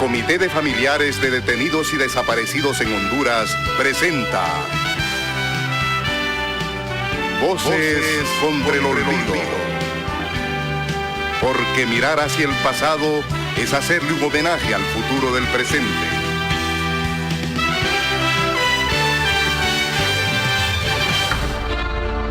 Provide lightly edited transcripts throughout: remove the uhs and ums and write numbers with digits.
Comité de Familiares de Detenidos y Desaparecidos en Honduras presenta Voces contra el Olvido. Porque mirar hacia el pasado es hacerle un homenaje al futuro del presente.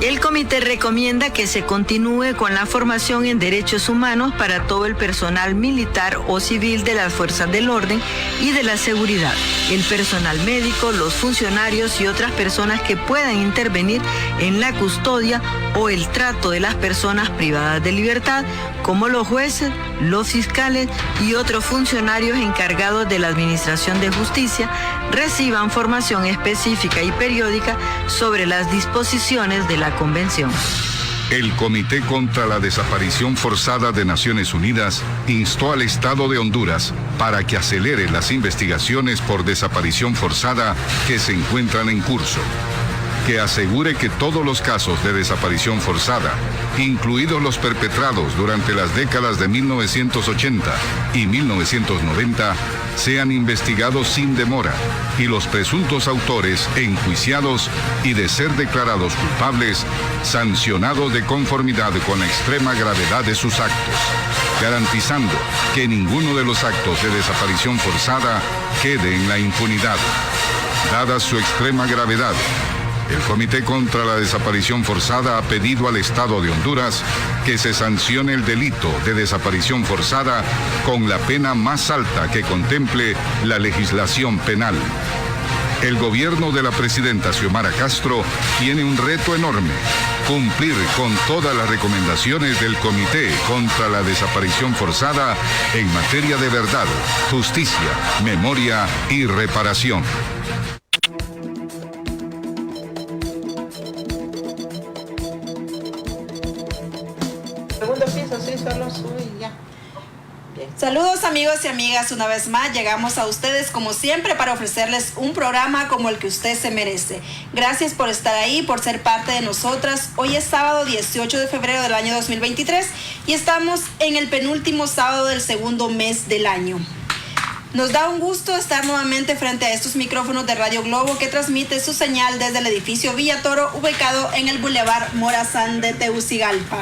El comité recomienda que se continúe con la formación en derechos humanos para todo el personal militar o civil de las fuerzas del orden y de la seguridad, el personal médico, los funcionarios y otras personas que puedan intervenir en la custodia o el trato de las personas privadas de libertad, como los jueces, los fiscales y otros funcionarios encargados de la administración de justicia, reciban formación específica y periódica sobre las disposiciones de la Convención. El Comité contra la Desaparición Forzada de Naciones Unidas instó al Estado de Honduras para que acelere las investigaciones por desaparición forzada que se encuentran en curso, que asegure que todos los casos de desaparición forzada, incluidos los perpetrados durante las décadas de 1980 y 1990, sean investigados sin demora y los presuntos autores enjuiciados y, de ser declarados culpables, sancionados de conformidad con la extrema gravedad de sus actos, garantizando que ninguno de los actos de desaparición forzada quede en la impunidad. Dada su extrema gravedad, el Comité contra la Desaparición Forzada ha pedido al Estado de Honduras que se sancione el delito de desaparición forzada con la pena más alta que contemple la legislación penal. El gobierno de la presidenta Xiomara Castro tiene un reto enorme: cumplir con todas las recomendaciones del Comité contra la Desaparición Forzada en materia de verdad, justicia, memoria y reparación. Saludos amigos y amigas, una vez más llegamos a ustedes como siempre para ofrecerles un programa como el que usted se merece. Gracias por estar ahí, por ser parte de nosotras. Hoy es sábado 18 de febrero del año 2023 y estamos en el penúltimo sábado del segundo mes del año. Nos da un gusto estar nuevamente frente a estos micrófonos de Radio Globo, que transmite su señal desde el edificio Villa Toro, ubicado en el Boulevard Morazán de Tegucigalpa.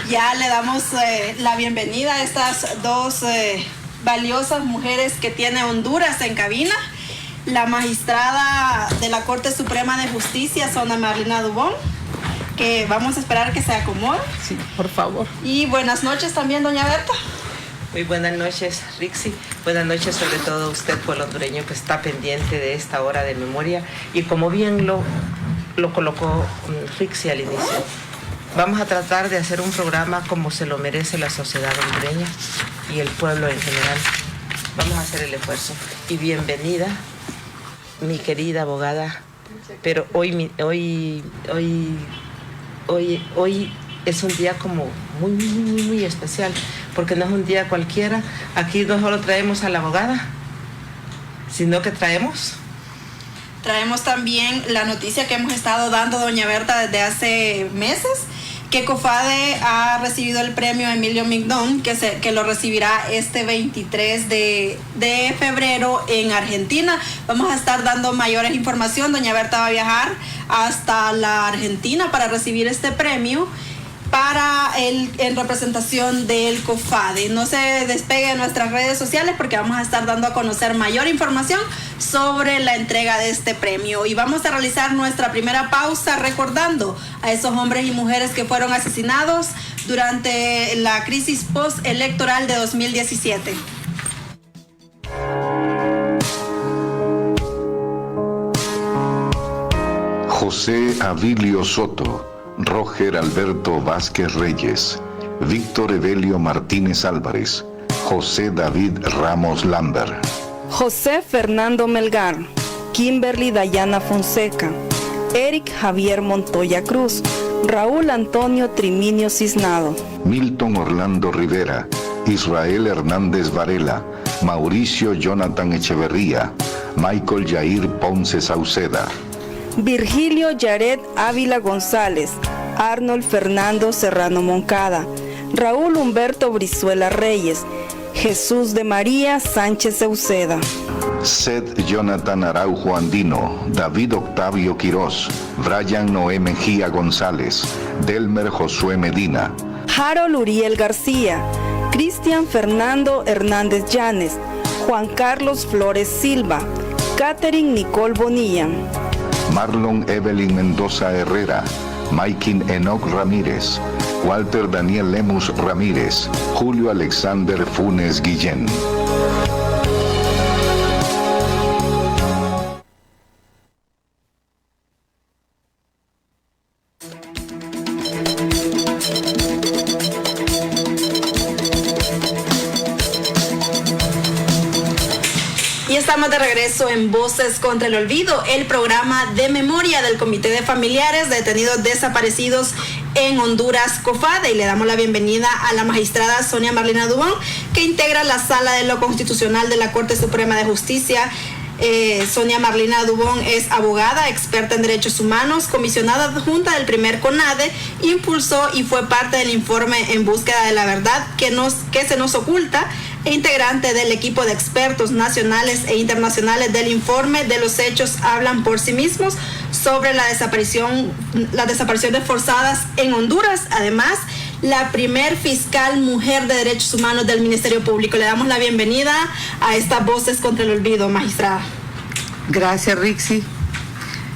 Ya le damos la bienvenida a estas dos valiosas mujeres que tiene Honduras en cabina. La magistrada de la Corte Suprema de Justicia, Sonia Marlina Dubón, que vamos a esperar que se acomode. Sí, por favor. Y buenas noches también, doña Berta. Muy buenas noches, Rixi. Buenas noches sobre todo a usted, pueblo hondureño, que está pendiente de esta hora de memoria. Y como bien lo colocó Rixi al inicio, vamos a tratar de hacer un programa como se lo merece la sociedad hondureña y el pueblo en general. Vamos a hacer el esfuerzo. Y bienvenida, mi querida abogada. Pero hoy es un día como muy especial, porque no es un día cualquiera. Aquí no solo traemos a la abogada, sino que traemos también la noticia que hemos estado dando, doña Berta, desde hace meses, que COFADE ha recibido el premio Emilio Mignon, que lo recibirá este 23 de febrero en Argentina. Vamos a estar dando mayores información. Doña Berta va a viajar hasta la Argentina para recibir este premio en representación del COFADE. No se despegue de nuestras redes sociales, porque vamos a estar dando a conocer mayor información sobre la entrega de este premio. Y vamos a realizar nuestra primera pausa recordando a esos hombres y mujeres que fueron asesinados durante la crisis postelectoral de 2017. José Avilio Soto, Roger Alberto Vázquez Reyes, Víctor Evelio Martínez Álvarez, José David Ramos Lambert, José Fernando Melgar, Kimberly Dayana Fonseca, Eric Javier Montoya Cruz, Raúl Antonio Triminio Cisnado, Milton Orlando Rivera, Israel Hernández Varela, Mauricio Jonathan Echeverría, Michael Jair Ponce Sauceda, Virgilio Yaret Ávila González, Arnold Fernando Serrano Moncada, Raúl Humberto Brizuela Reyes, Jesús de María Sánchez Sauceda. Seth Jonathan Araujo Andino, David Octavio Quirós, Brian Noé Mejía González, Delmer Josué Medina, Harold Uriel García, Cristian Fernando Hernández Llanes, Juan Carlos Flores Silva, Catherine Nicole Bonilla, Marlon Evelyn Mendoza Herrera, Maikin Enoc Ramírez, Walter Daniel Lemus Ramírez, Julio Alexander Funes Guillén. Estamos de regreso en Voces contra el Olvido, el programa de memoria del Comité de Familiares de Detenidos Desaparecidos en Honduras, COFADE, y le damos la bienvenida a la magistrada Sonia Marlina Dubón, que integra la Sala de lo Constitucional de la Corte Suprema de Justicia. Sonia Marlina Dubón es abogada, experta en derechos humanos, comisionada adjunta del primer CONADE, impulsó y fue parte del informe En Búsqueda de la Verdad que se nos oculta, e integrante del equipo de expertos nacionales e internacionales del informe de Los hechos hablan por sí mismos sobre las desapariciones forzadas en Honduras. Además, la primer fiscal mujer de derechos humanos del Ministerio Público. Le damos la bienvenida a estas Voces contra el Olvido, magistrada. Gracias, Rixi.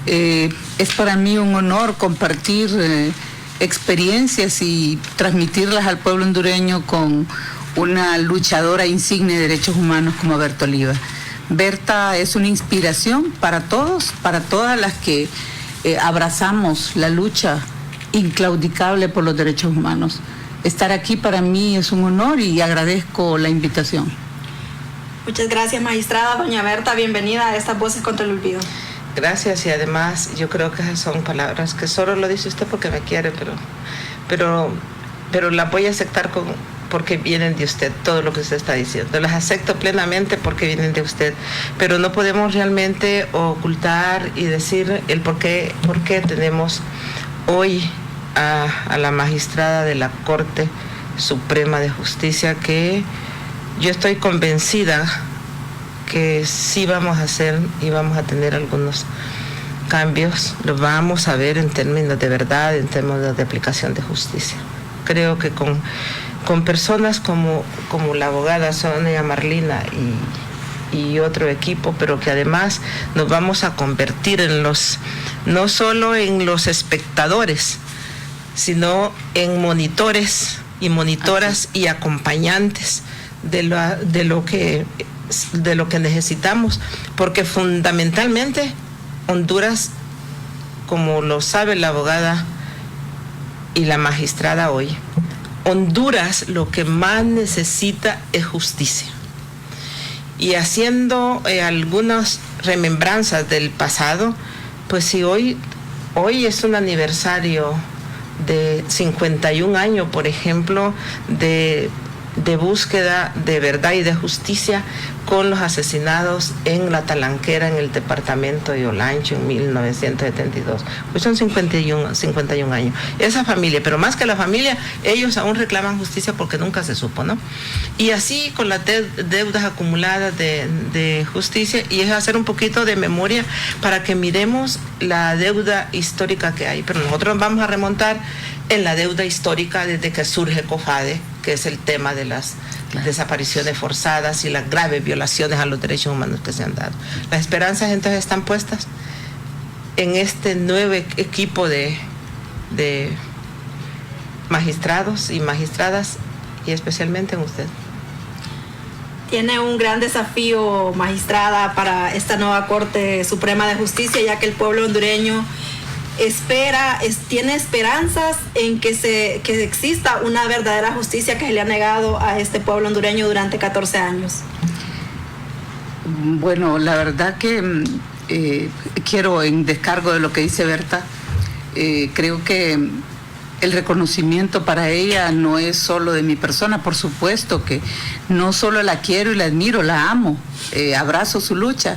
Es para mí un honor compartir experiencias y transmitirlas al pueblo hondureño con una luchadora insigne de derechos humanos como Berta Oliva. Berta es una inspiración para todos, para todas las que abrazamos la lucha inclaudicable por los derechos humanos. Estar aquí para mí es un honor y agradezco la invitación. Muchas gracias, magistrada. Doña Berta, bienvenida a estas Voces contra el Olvido. Gracias, y además yo creo que esas son palabras que solo lo dice usted porque me quiere, pero la voy a aceptar porque vienen de usted, todo lo que usted está diciendo. Las acepto plenamente porque vienen de usted, pero no podemos realmente ocultar y decir el por qué tenemos hoy a la magistrada de la Corte Suprema de Justicia, que yo estoy convencida que sí vamos a hacer y vamos a tener algunos cambios, lo vamos a ver en términos de verdad, en términos de aplicación de justicia. Creo que con personas como la abogada Sonia Marlina y otro equipo, pero que además nos vamos a convertir no solo en los espectadores, sino en monitores y monitoras y acompañantes de lo que necesitamos, porque fundamentalmente Honduras, como lo sabe la abogada y la magistrada hoy, Honduras lo que más necesita es justicia. Y haciendo algunas remembranzas del pasado, pues si hoy es un aniversario de 51 años, por ejemplo, de búsqueda de verdad y de justicia con los asesinados en La Talanquera, en el departamento de Olancho, en 1972. Pues son 51 años. Esa familia, pero más que la familia, ellos aún reclaman justicia porque nunca se supo, ¿no? Y así con las deudas acumuladas de justicia, y es hacer un poquito de memoria para que miremos la deuda histórica que hay. Pero nosotros vamos a remontar en la deuda histórica desde que surge COFADE, que es el tema de las desapariciones forzadas y las graves violaciones a los derechos humanos que se han dado. Las esperanzas entonces están puestas en este nuevo equipo de magistrados y magistradas, y especialmente en usted. Tiene un gran desafío, magistrada, para esta nueva Corte Suprema de Justicia, ya que el pueblo hondureño tiene esperanzas en que exista una verdadera justicia que se le ha negado a este pueblo hondureño durante 14 años. Bueno, la verdad que quiero, en descargo de lo que dice Berta, creo que el reconocimiento para ella no es solo de mi persona, por supuesto que no solo la quiero y la admiro, la amo, abrazo su lucha.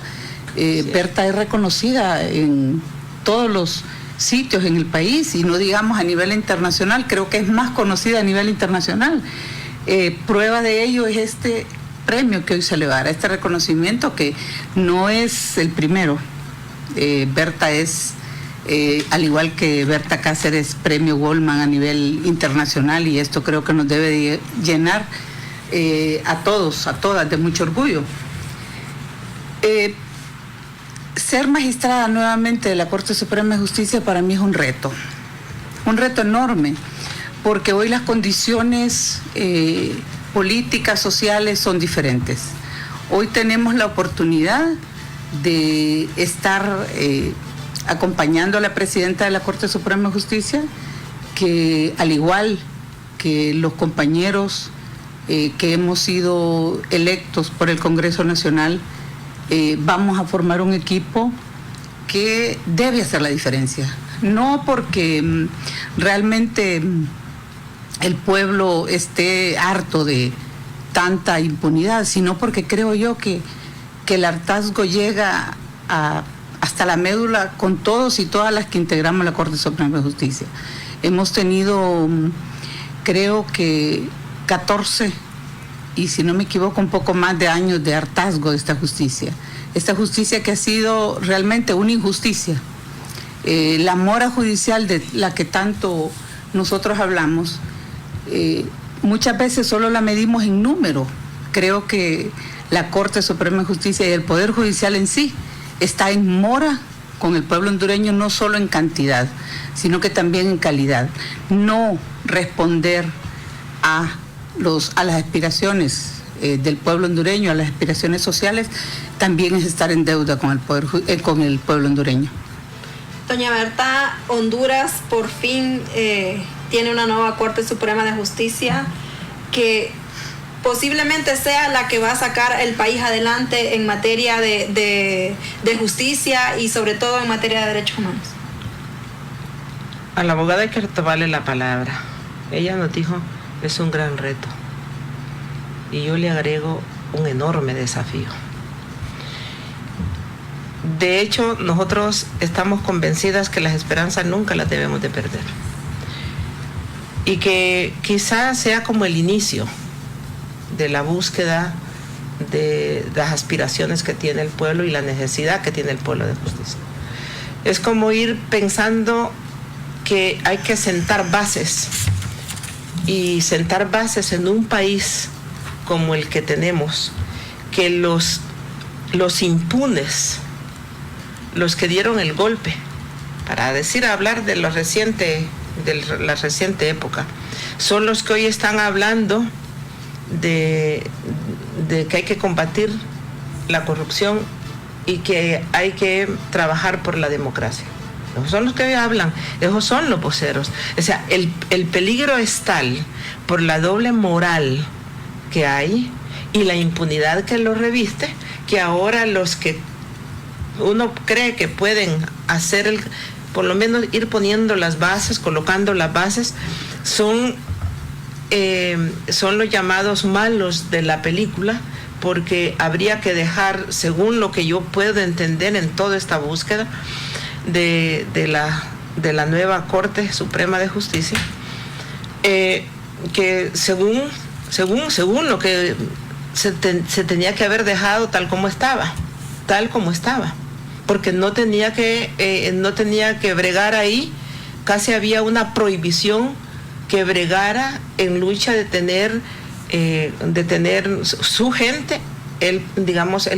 Berta es reconocida en todos los sitios en el país, y no digamos a nivel internacional, creo que es más conocida a nivel internacional. Prueba de ello es este premio que hoy se le va a dar, este reconocimiento que no es el primero. Berta es, al igual que Berta Cáceres, premio Goldman a nivel internacional, y esto creo que nos debe de llenar a todos, a todas, de mucho orgullo. Ser magistrada nuevamente de la Corte Suprema de Justicia para mí es un reto enorme, porque hoy las condiciones políticas, sociales son diferentes. Hoy tenemos la oportunidad de estar acompañando a la presidenta de la Corte Suprema de Justicia, que al igual que los compañeros que hemos sido electos por el Congreso Nacional, vamos a formar un equipo que debe hacer la diferencia. No porque realmente el pueblo esté harto de tanta impunidad, sino porque creo yo que el hartazgo llega hasta la médula con todos y todas las que integramos la Corte Suprema de Justicia. Hemos tenido, creo que 14, y si no me equivoco, un poco más de años de hartazgo de esta justicia que ha sido realmente una injusticia. La mora judicial de la que tanto nosotros hablamos, muchas veces solo la medimos en número. Creo que la Corte Suprema de Justicia y el Poder Judicial en sí está en mora con el pueblo hondureño, no solo en cantidad, sino que también en calidad. No responder a las aspiraciones del pueblo hondureño, a las aspiraciones sociales, también es estar en deuda con el pueblo hondureño. Doña Berta, Honduras por fin tiene una nueva Corte Suprema de Justicia que posiblemente sea la que va a sacar el país adelante en materia de justicia y sobre todo en materia de derechos humanos. A la abogada hay que tomarle la palabra. Ella nos dijo, es un gran reto. Y yo le agrego un enorme desafío. De hecho, nosotros estamos convencidas que las esperanzas nunca las debemos de perder. Y que quizás sea como el inicio de la búsqueda de las aspiraciones que tiene el pueblo y la necesidad que tiene el pueblo de justicia. Es como ir pensando que hay que sentar bases, y sentar bases en un país como el que tenemos, que los impunes, los que dieron el golpe, para hablar de la reciente época, son los que hoy están hablando de que hay que combatir la corrupción y que hay que trabajar por la democracia. Esos son los que hoy hablan, esos son los voceros. O sea, el peligro es tal por la doble moral que hay y la impunidad que lo reviste, que ahora los que uno cree que pueden hacer por lo menos ir poniendo las bases, colocando las bases, son los llamados malos de la película, porque habría que dejar, según lo que yo puedo entender en toda esta búsqueda de la nueva Corte Suprema de Justicia, que según lo que se tenía que haber dejado tal como estaba, porque no tenía que bregar ahí. Casi había una prohibición que bregara en lucha de tener su gente, el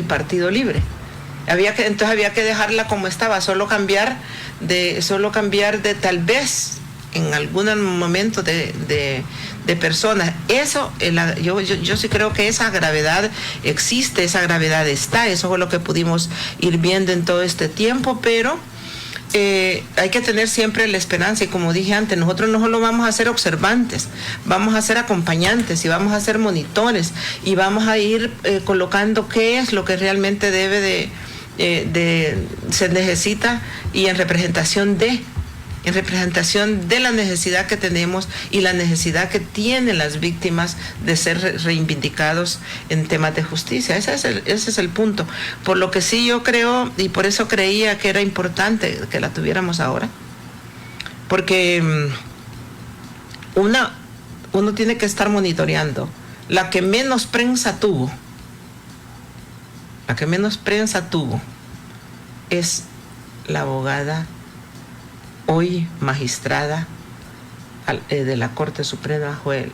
Partido Libre. Entonces había que dejarla como estaba, solo cambiar de tal vez en algún momento de personas. Eso, yo sí creo que esa gravedad existe, esa gravedad está, eso es lo que pudimos ir viendo en todo este tiempo, pero hay que tener siempre la esperanza, y como dije antes, nosotros no solo vamos a ser observantes, vamos a ser acompañantes y vamos a ser monitores, y vamos a ir colocando qué es lo que realmente se necesita, y en representación de la necesidad que tenemos y la necesidad que tienen las víctimas de ser reivindicados en temas de justicia. Ese es el punto. Por lo que sí yo creo, y por eso creía que era importante que la tuviéramos ahora, porque uno tiene que estar monitoreando. La que menos prensa tuvo es la abogada, hoy magistrada de la Corte Suprema, fue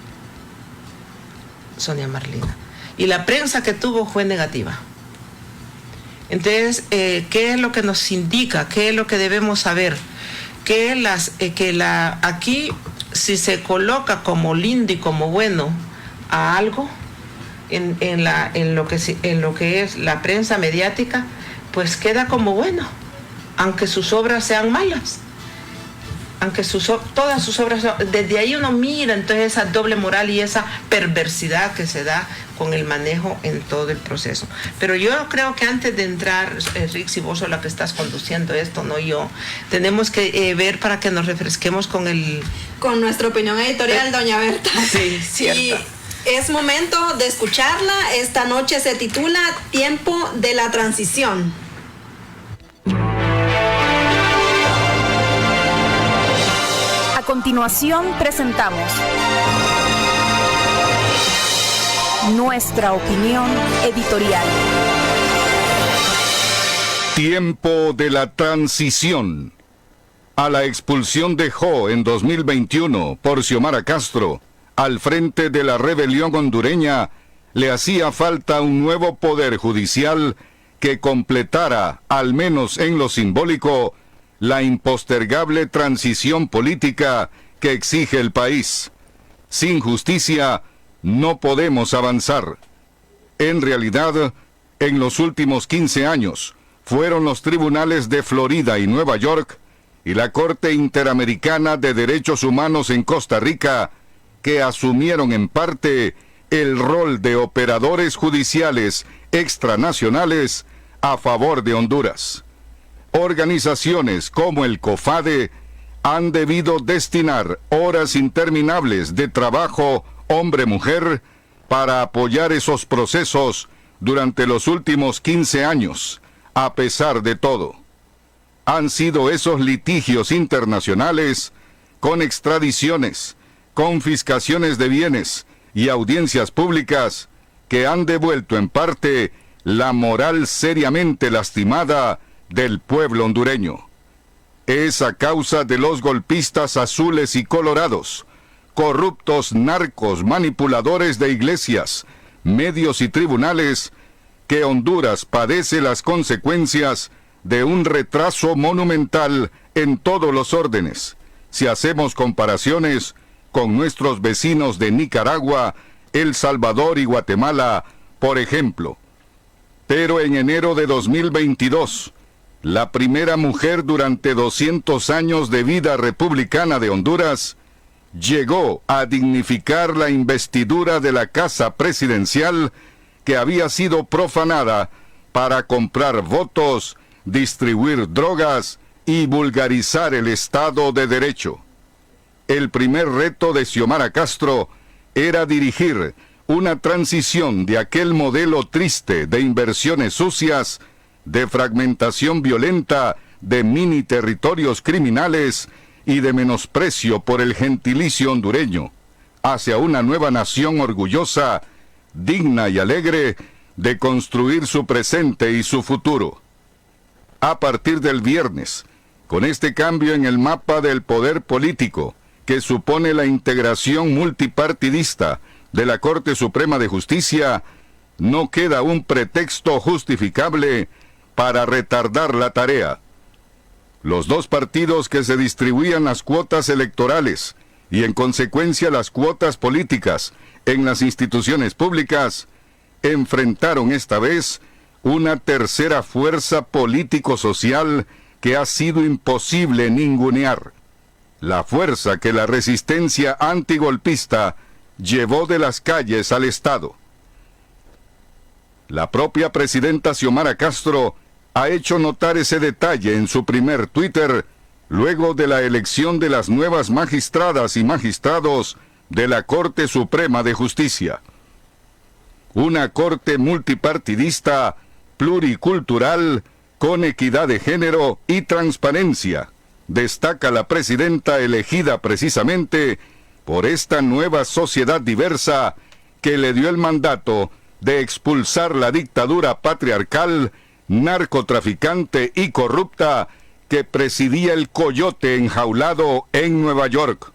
Sonia Marlina. Y la prensa que tuvo fue negativa. Entonces, ¿qué es lo que nos indica? ¿Qué es lo que debemos saber? Aquí, si se coloca como lindo y como bueno a algo en lo que es la prensa mediática, pues queda como bueno, aunque sus obras sean malas, todas sus obras, desde ahí uno mira entonces esa doble moral y esa perversidad que se da con el manejo en todo el proceso. Pero yo creo que antes de entrar, Rixi, vos sos la que estás conduciendo esto, no yo, tenemos que ver para que nos refresquemos con nuestra opinión editorial, doña Berta. Sí, cierto. Y es momento de escucharla. Esta noche se titula Tiempo de la Transición. A continuación presentamos nuestra opinión editorial. Tiempo de la transición. A la expulsión de Jo en 2021 por Xiomara Castro al frente de la rebelión hondureña, le hacía falta un nuevo poder judicial que completara, al menos en lo simbólico, la impostergable transición política que exige el país. Sin justicia no podemos avanzar. En realidad, en los últimos 15 años, fueron los tribunales de Florida y Nueva York y la Corte Interamericana de Derechos Humanos en Costa Rica que asumieron en parte el rol de operadores judiciales extranacionales a favor de Honduras. Organizaciones como el COFADE han debido destinar horas interminables de trabajo hombre-mujer para apoyar esos procesos durante los últimos 15 años, a pesar de todo. Han sido esos litigios internacionales con extradiciones, confiscaciones de bienes y audiencias públicas que han devuelto en parte la moral seriamente lastimada del pueblo hondureño. Es a causa de los golpistas azules y colorados, corruptos narcos manipuladores de iglesias, medios y tribunales, que Honduras padece las consecuencias de un retraso monumental en todos los órdenes, si hacemos comparaciones con nuestros vecinos de Nicaragua, El Salvador y Guatemala, por ejemplo. Pero en enero de 2022, la primera mujer durante 200 años de vida republicana de Honduras llegó a dignificar la investidura de la casa presidencial que había sido profanada para comprar votos, distribuir drogas y vulgarizar el Estado de Derecho. El primer reto de Xiomara Castro era dirigir una transición de aquel modelo triste de inversiones sucias, de fragmentación violenta, de mini territorios criminales y de menosprecio por el gentilicio hondureño, hacia una nueva nación orgullosa, digna y alegre de construir su presente y su futuro. A partir del viernes, con este cambio en el mapa del poder político, que supone la integración multipartidista de la Corte Suprema de Justicia, no queda un pretexto justificable para retardar la tarea. Los dos partidos que se distribuían las cuotas electorales y en consecuencia las cuotas políticas en las instituciones públicas, enfrentaron esta vez una tercera fuerza político-social que ha sido imposible ningunear. La fuerza que la resistencia antigolpista llevó de las calles al Estado. La propia presidenta Xiomara Castro ha hecho notar ese detalle en su primer Twitter, luego de la elección de las nuevas magistradas y magistrados de la Corte Suprema de Justicia. Una corte multipartidista, pluricultural, con equidad de género y transparencia, destaca la presidenta elegida precisamente por esta nueva sociedad diversa que le dio el mandato de expulsar la dictadura patriarcal, narcotraficante y corrupta que presidía el coyote enjaulado en Nueva York.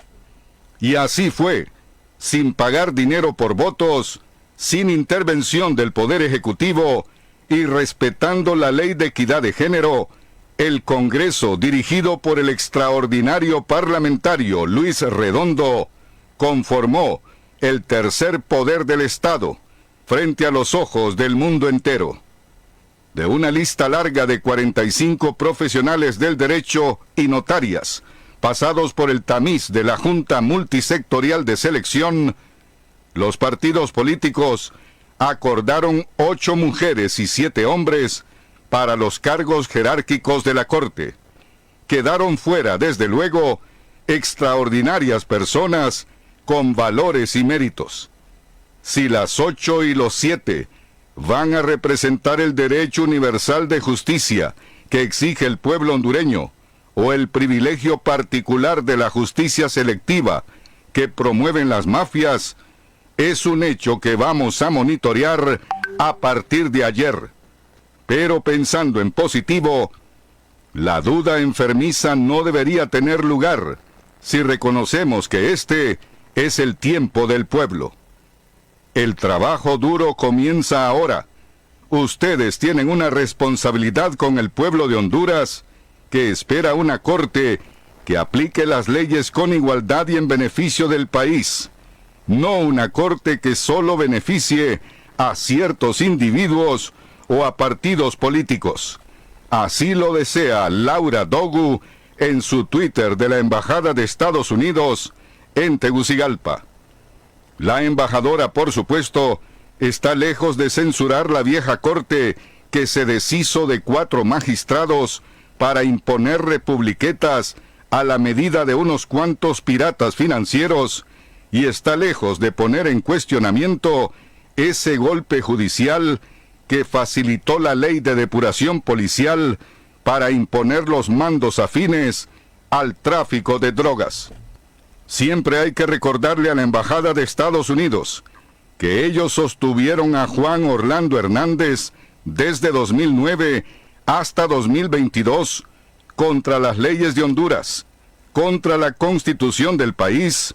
Y así fue, sin pagar dinero por votos, sin intervención del Poder Ejecutivo y respetando la ley de equidad de género, el Congreso, dirigido por el extraordinario parlamentario Luis Redondo, conformó el tercer poder del Estado frente a los ojos del mundo entero. De una lista larga de 45 profesionales del derecho y notarias, pasados por el tamiz de la Junta Multisectorial de Selección, los partidos políticos acordaron 8 mujeres y 7 hombres para los cargos jerárquicos de la Corte. Quedaron fuera, desde luego, extraordinarias personas con valores y méritos. Si las 8 y los 7 van a representar el derecho universal de justicia que exige el pueblo hondureño, o el privilegio particular de la justicia selectiva que promueven las mafias, es un hecho que vamos a monitorear a partir de ayer. Pero pensando en positivo, la duda enfermiza no debería tener lugar si reconocemos que este es el tiempo del pueblo. El trabajo duro comienza ahora. Ustedes tienen una responsabilidad con el pueblo de Honduras que espera una corte que aplique las leyes con igualdad y en beneficio del país. No una corte que solo beneficie a ciertos individuos o a partidos políticos. Así lo desea Laura Dogu en su Twitter de la Embajada de Estados Unidos en Tegucigalpa. La embajadora, por supuesto, está lejos de censurar la vieja corte que se deshizo de 4 magistrados para imponer republiquetas a la medida de unos cuantos piratas financieros, y está lejos de poner en cuestionamiento ese golpe judicial que facilitó la ley de depuración policial para imponer los mandos afines al tráfico de drogas. Siempre hay que recordarle a la Embajada de Estados Unidos que ellos sostuvieron a Juan Orlando Hernández desde 2009 hasta 2022 contra las leyes de Honduras, contra la Constitución del país,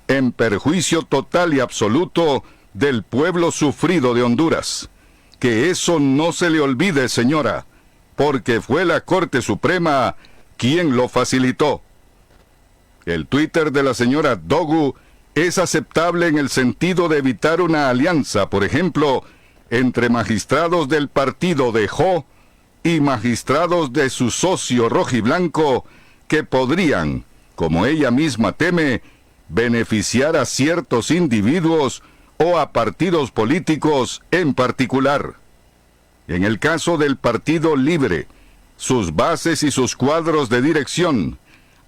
en perjuicio total y absoluto del pueblo sufrido de Honduras. Que eso no se le olvide, señora, porque fue la Corte Suprema quien lo facilitó. El Twitter de la señora Dogu es aceptable en el sentido de evitar una alianza, por ejemplo, entre magistrados del partido de Jo y magistrados de su socio rojiblanco que podrían, como ella misma teme, beneficiar a ciertos individuos o a partidos políticos en particular. En el caso del Partido Libre, sus bases y sus cuadros de dirección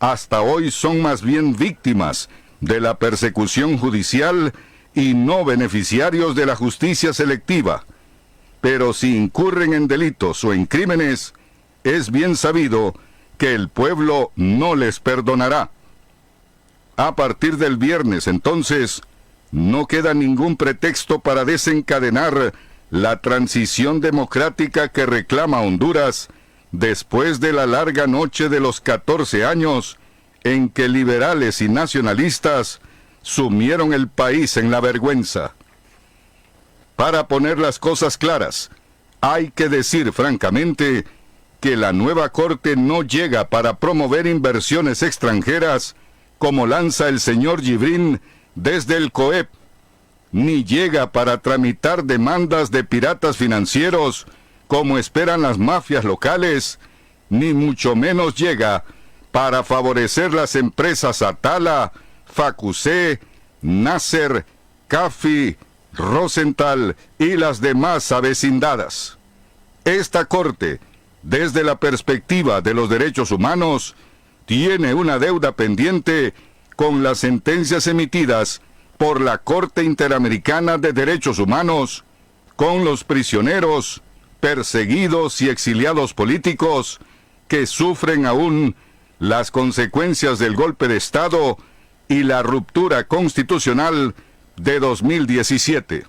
hasta hoy son más bien víctimas de la persecución judicial y no beneficiarios de la justicia selectiva. Pero si incurren en delitos o en crímenes, es bien sabido que el pueblo no les perdonará. A partir del viernes, entonces, no queda ningún pretexto para desencadenar la transición democrática que reclama Honduras después de la larga noche de los 14 años en que liberales y nacionalistas sumieron el país en la vergüenza. Para poner las cosas claras, hay que decir francamente que la nueva Corte no llega para promover inversiones extranjeras como lanza el señor Yibrín desde el COEP, ni llega para tramitar demandas de piratas financieros como esperan las mafias locales, ni mucho menos llega para favorecer las empresas Atala, Facusé, Nasser, Cafi, Rosenthal y las demás avecindadas. Esta Corte, desde la perspectiva de los derechos humanos, tiene una deuda pendiente con las sentencias emitidas por la Corte Interamericana de Derechos Humanos, con los prisioneros, perseguidos y exiliados políticos que sufren aún las consecuencias del golpe de Estado y la ruptura constitucional de 2017.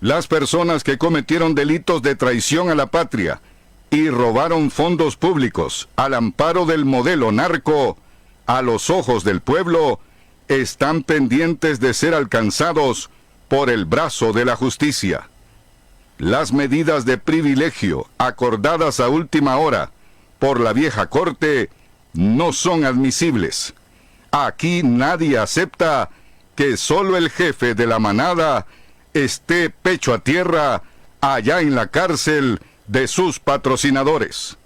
Las personas que cometieron delitos de traición a la patria y robaron fondos públicos al amparo del modelo narco, a los ojos del pueblo, están pendientes de ser alcanzados por el brazo de la justicia. Las medidas de privilegio acordadas a última hora por la vieja corte no son admisibles. Aquí nadie acepta que solo el jefe de la manada esté pecho a tierra allá en la cárcel de sus patrocinadores.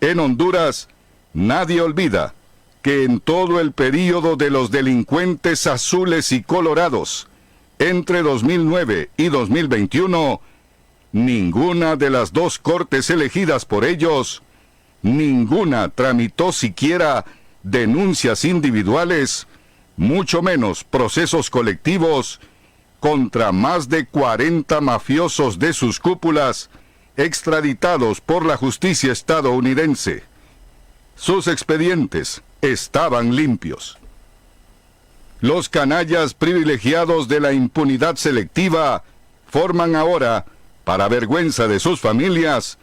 En Honduras, nadie olvida que en todo el período de los delincuentes azules y colorados, entre 2009 y 2021, ninguna de las dos cortes elegidas por ellos, ninguna tramitó siquiera denuncias individuales, mucho menos procesos colectivos, contra más de 40 mafiosos de sus cúpulas, extraditados por la justicia estadounidense. Sus expedientes estaban limpios. Los canallas privilegiados de la impunidad selectiva forman ahora, para vergüenza de sus familias,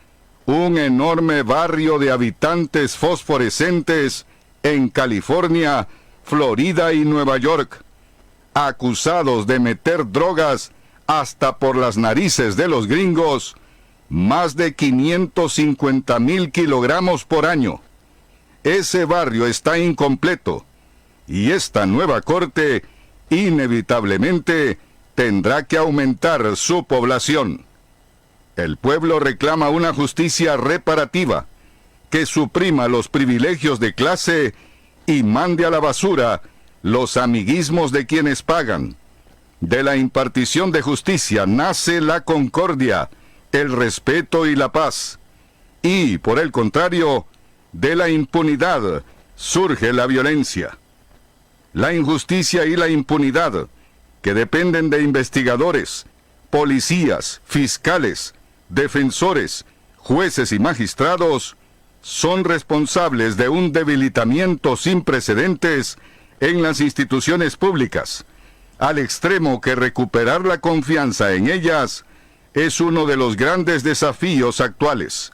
un enorme barrio de habitantes fosforescentes en California, Florida y Nueva York, acusados de meter drogas hasta por las narices de los gringos, más de 550,000 kilogramos por año. Ese barrio está incompleto, y esta nueva corte inevitablemente tendrá que aumentar su población. El pueblo reclama una justicia reparativa, que suprima los privilegios de clase y mande a la basura los amiguismos de quienes pagan. De la impartición de justicia nace la concordia, el respeto y la paz. Y, por el contrario, de la impunidad surge la violencia. La injusticia y la impunidad, que dependen de investigadores, policías, fiscales, defensores, jueces y magistrados, son responsables de un debilitamiento sin precedentes en las instituciones públicas, al extremo que recuperar la confianza en ellas es uno de los grandes desafíos actuales.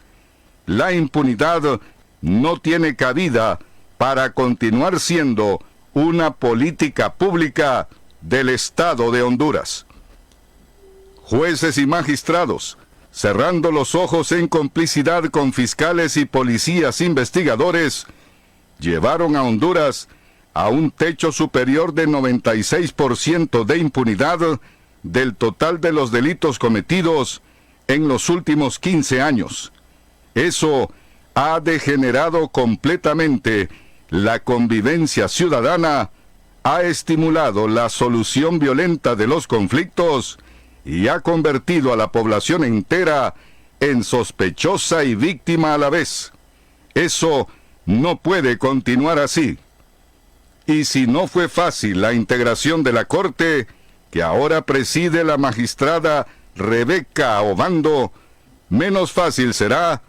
La impunidad no tiene cabida para continuar siendo una política pública del Estado de Honduras. Jueces y magistrados, cerrando los ojos en complicidad con fiscales y policías investigadores, llevaron a Honduras a un techo superior de 96% de impunidad del total de los delitos cometidos en los últimos 15 años. Eso ha degenerado completamente la convivencia ciudadana, ha estimulado la solución violenta de los conflictos y ha convertido a la población entera en sospechosa y víctima a la vez. Eso no puede continuar así. Y si no fue fácil la integración de la Corte, que ahora preside la magistrada Rebeca Obando, menos fácil será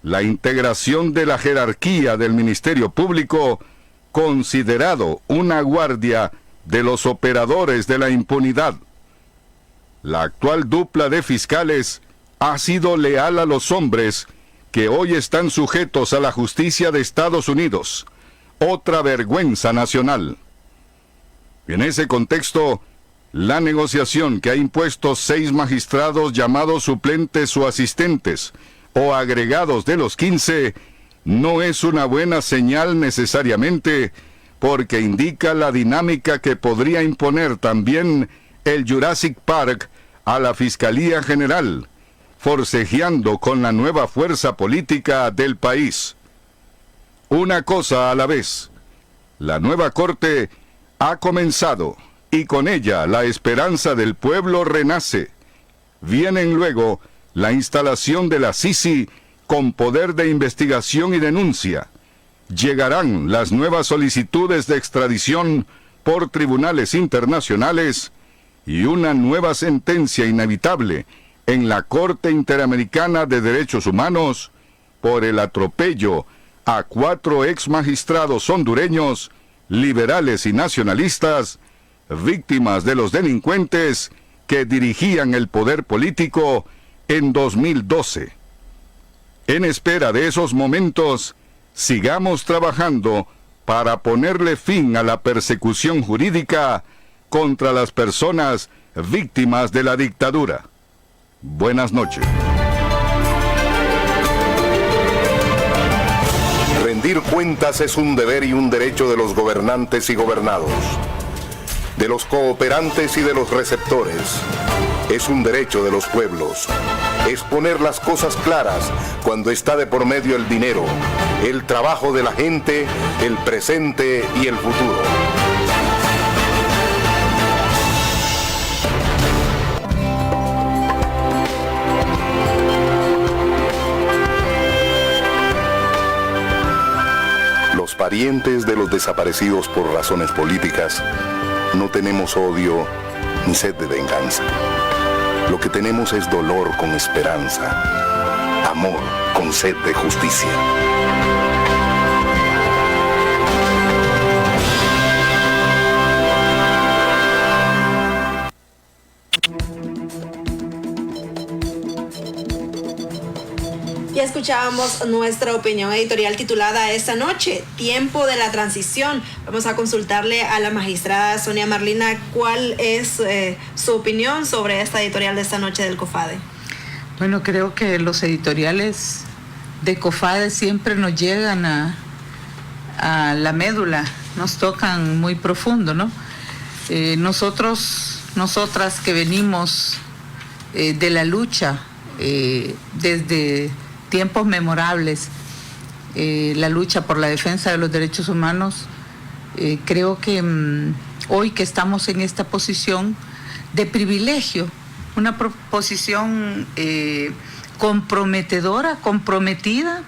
la integración de la jerarquía del Ministerio Público, considerado una guardia de los operadores de la impunidad. La actual dupla de fiscales ha sido leal a los hombres que hoy están sujetos a la justicia de Estados Unidos, otra vergüenza nacional. En ese contexto, la negociación que ha impuesto 6 magistrados llamados suplentes o asistentes, o agregados de los 15, no es una buena señal necesariamente, porque indica la dinámica que podría imponer también el Jurassic Park a la Fiscalía General, forcejeando con la nueva fuerza política del país. Una cosa a la vez. La nueva Corte ha comenzado, y con ella la esperanza del pueblo renace. Vienen luego la instalación de la CICI con poder de investigación y denuncia. Llegarán las nuevas solicitudes de extradición por tribunales internacionales y una nueva sentencia inevitable en la Corte Interamericana de Derechos Humanos por el atropello a 4 exmagistrados hondureños liberales y nacionalistas, víctimas de los delincuentes que dirigían el poder político en 2012. En espera de esos momentos, sigamos trabajando para ponerle fin a la persecución jurídica contra las personas víctimas de la dictadura. Buenas noches. Rendir cuentas es un deber y un derecho de los gobernantes y gobernados, de los cooperantes y de los receptores. Es un derecho de los pueblos. Es poner las cosas claras cuando está de por medio el dinero, el trabajo de la gente, el presente y el futuro. Los parientes de los desaparecidos por razones políticas no tenemos odio ni sed de venganza. Lo que tenemos es dolor con esperanza, amor con sed de justicia. Ya escuchábamos nuestra opinión editorial titulada esta noche, Tiempo de la Transición. Vamos a consultarle a la magistrada Sonia Marlina cuál es su opinión sobre esta editorial de esta noche del COFADE. Bueno, creo que los editoriales de COFADE siempre nos llegan a la médula, nos tocan muy profundo, ¿no? Nosotras que venimos de la lucha desde tiempos memorables, la lucha por la defensa de los derechos humanos, creo que hoy que estamos en esta posición de privilegio, una posición comprometida,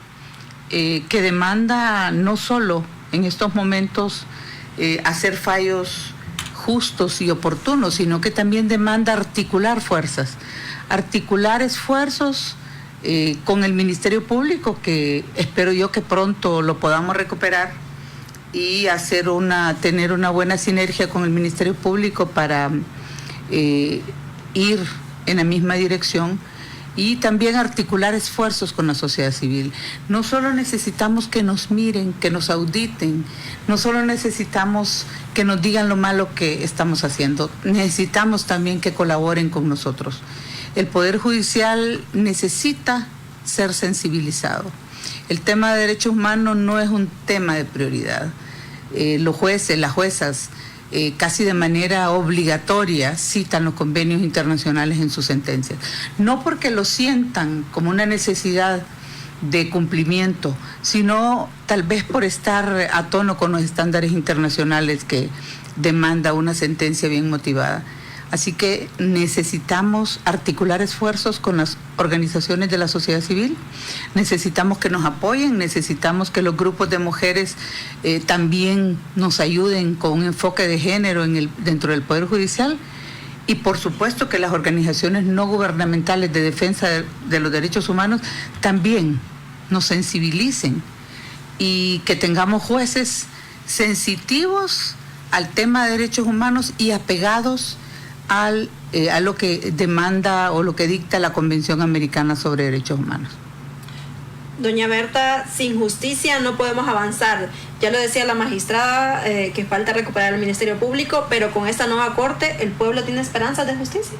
que demanda no solo en estos momentos hacer fallos justos y oportunos, sino que también demanda articular fuerzas, articular esfuerzos con el Ministerio Público, que espero yo que pronto lo podamos recuperar, y tener una buena sinergia con el Ministerio Público para ir en la misma dirección, y también articular esfuerzos con la sociedad civil. No solo necesitamos que nos miren, que nos auditen, no solo necesitamos que nos digan lo malo que estamos haciendo, necesitamos también que colaboren con nosotros. El Poder Judicial necesita ser sensibilizado. El tema de derechos humanos no es un tema de prioridad. Los jueces, las juezas, casi de manera obligatoria citan los convenios internacionales en sus sentencias. No porque lo sientan como una necesidad de cumplimiento, sino tal vez por estar a tono con los estándares internacionales que demanda una sentencia bien motivada. Así que necesitamos articular esfuerzos con las organizaciones de la sociedad civil, necesitamos que nos apoyen, necesitamos que los grupos de mujeres también nos ayuden con un enfoque de género dentro del Poder Judicial, y por supuesto que las organizaciones no gubernamentales de defensa de los derechos humanos también nos sensibilicen, y que tengamos jueces sensitivos al tema de derechos humanos y apegados a lo que demanda o lo que dicta la Convención Americana sobre Derechos Humanos. Doña Berta, sin justicia no podemos avanzar. Ya lo decía la magistrada, que falta recuperar el Ministerio Público, pero con esta nueva corte, ¿el pueblo tiene esperanzas de justicia?